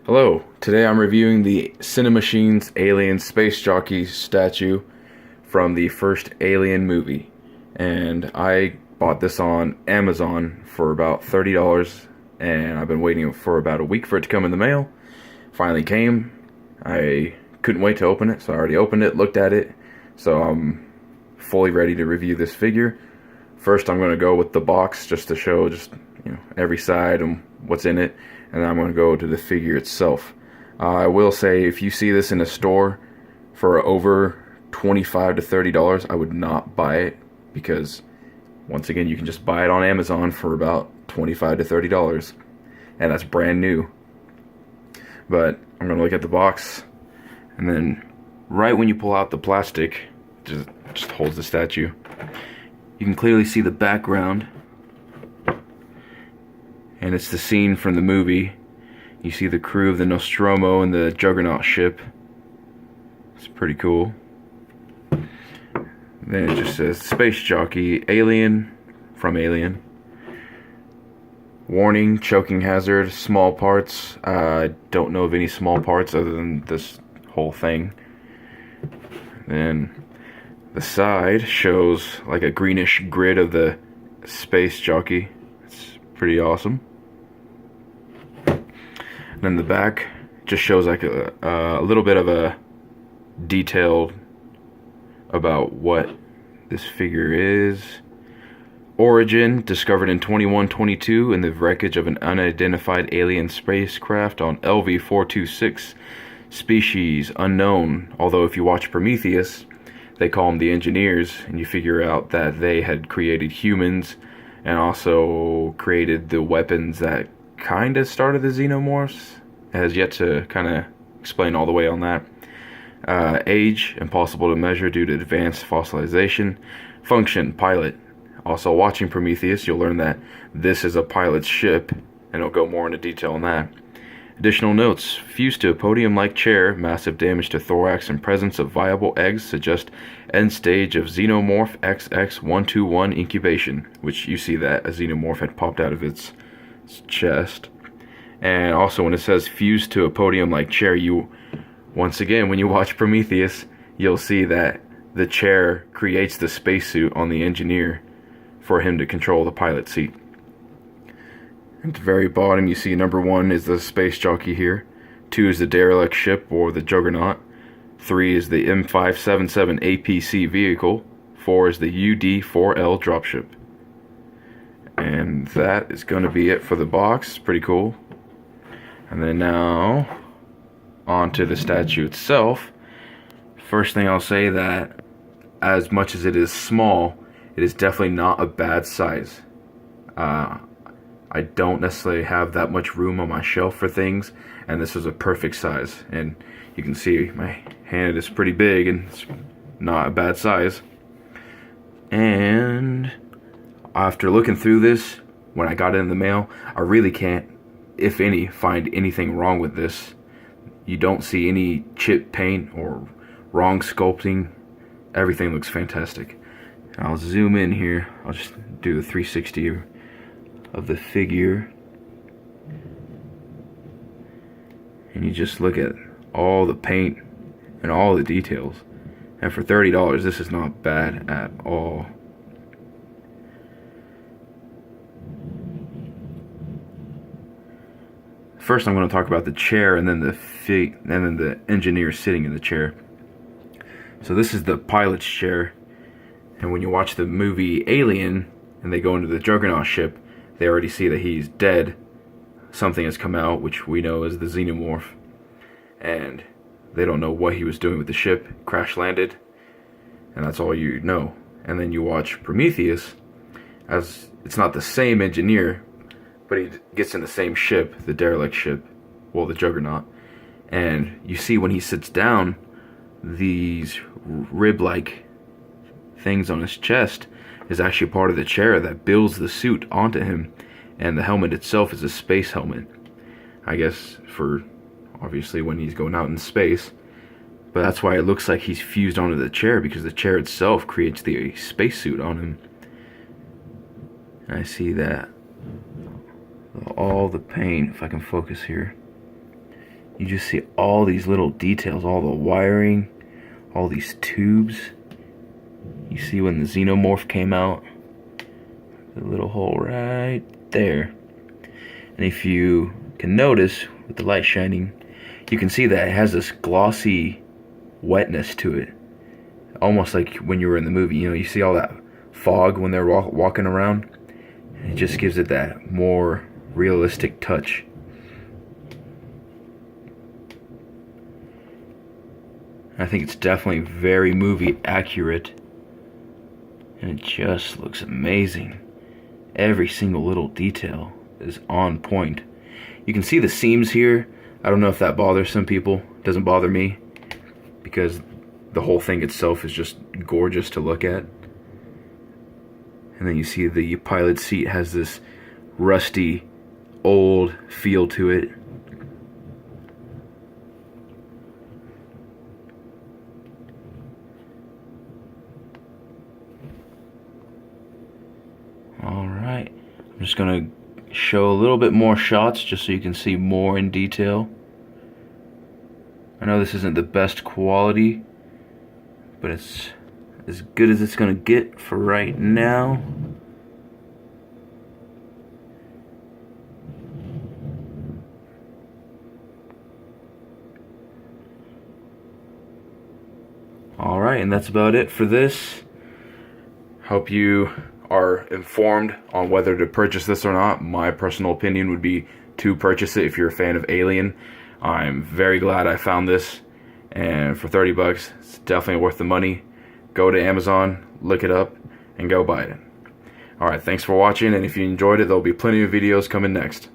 Hello, today I'm reviewing the Cinemachines Alien Space Jockey statue from the first Alien movie. And I bought this on Amazon for about $30, and I've been waiting for about a week for it to come in the mail. Finally came. I couldn't wait to open it, so I already opened it, looked at it, so I'm fully ready to review this figure. First, I'm going to go with the box just to show every side and what's in it, and then I'm going to go to the figure itself. I will say, if you see this in a store for over $25 to $30, I would not buy it, because once again, you can just buy it on Amazon for about $25 to $30, and that's brand new. But I'm going to look at the box, and then right when you pull out the plastic, just holds the statue. You can clearly see the background, and it's the scene from the movie. You see the crew of the Nostromo and the Juggernaut ship. It's pretty cool. Then it just says Space Jockey, Alien, from Alien. Warning, choking hazard, small parts. I don't know of any small parts other than this whole thing. Then the side shows like a greenish grid of the Space Jockey. It's pretty awesome. And then the back just shows like a little bit of a detail about what this figure is. Origin, discovered in 2122 in the wreckage of an unidentified alien spacecraft on LV-426. Species unknown, although if you watch Prometheus, they call them the engineers, and you figure out that they had created humans and also created the weapons that kind of started the xenomorphs. It has yet to kind of explain all the way on that. Age, impossible to measure due to advanced fossilization. Function, pilot. Also, watching Prometheus, you'll learn that this is a pilot's ship, and it'll go more into detail on that. Additional notes: fused to a podium-like chair, massive damage to thorax and presence of viable eggs suggest end stage of Xenomorph XX121 incubation, which you see that a xenomorph had popped out of its chest. And also, when it says fused to a podium-like chair, once again, when you watch Prometheus, you'll see that the chair creates the spacesuit on the engineer for him to control the pilot seat. At the very bottom, you see number 1 is the Space Jockey here. 2 is the derelict ship, or the Juggernaut. 3 is the M577 APC vehicle. 4 is the UD-4L dropship. And that is going to be it for the box. Pretty cool. And then now, onto the statue itself. First thing I'll say, that as much as it is small, it is definitely not a bad size. I don't necessarily have that much room on my shelf for things, and this is a perfect size. And you can see my hand is pretty big, and it's not a bad size. And after looking through this, when I got it in the mail, I really can't, if any, find anything wrong with this. You don't see any chipped paint or wrong sculpting. Everything looks fantastic. I'll zoom in here. I'll just do the 360 of the figure, and you just look at all the paint and all the details, and for $30 this is not bad at all. First, I'm going to talk about the chair, and then the engineer sitting in the chair. So this is the pilot's chair, and when you watch the movie Alien and they go into the Juggernaut ship, they already see that he's dead. Something has come out, which we know is the xenomorph, and they don't know what he was doing with the ship. Crash landed, and that's all you know. And then you watch Prometheus, as it's not the same engineer, but he gets in the same ship, the derelict ship, well, the Juggernaut, and you see when he sits down, these rib-like things on his chest is actually part of the chair that builds the suit onto him, and the helmet itself is a space helmet, I guess, for obviously when he's going out in space. But that's why it looks like he's fused onto the chair, because the chair itself creates the spacesuit on him. And I see that all the paint, if I can focus here, You just see all these little details, all the wiring, all these tubes. You see when the xenomorph came out, the little hole right there. And if you can notice with the light shining, you can see that it has this glossy wetness to it, almost like when you were in the movie. You know, you see all that fog when they're walking around. It just gives it that more realistic touch. I think it's definitely very movie accurate, and it just looks amazing. Every single little detail is on point. You can see the seams here. I don't know if that bothers some people. It doesn't bother me, because the whole thing itself is just gorgeous to look at. And then you see the pilot seat has this rusty, old feel to it. Alright, I'm just going to show a little bit more shots just so you can see more in detail. I know this isn't the best quality, but it's as good as it's going to get for right now. Alright, and that's about it for this. Hope you are informed on whether to purchase this or not. My personal opinion would be to purchase it if you're a fan of Alien. I'm very glad I found this, and for 30 bucks, it's definitely worth the money. Go to Amazon, look it up, and go buy it. Alright, thanks for watching, and if you enjoyed it, there'll be plenty of videos coming next.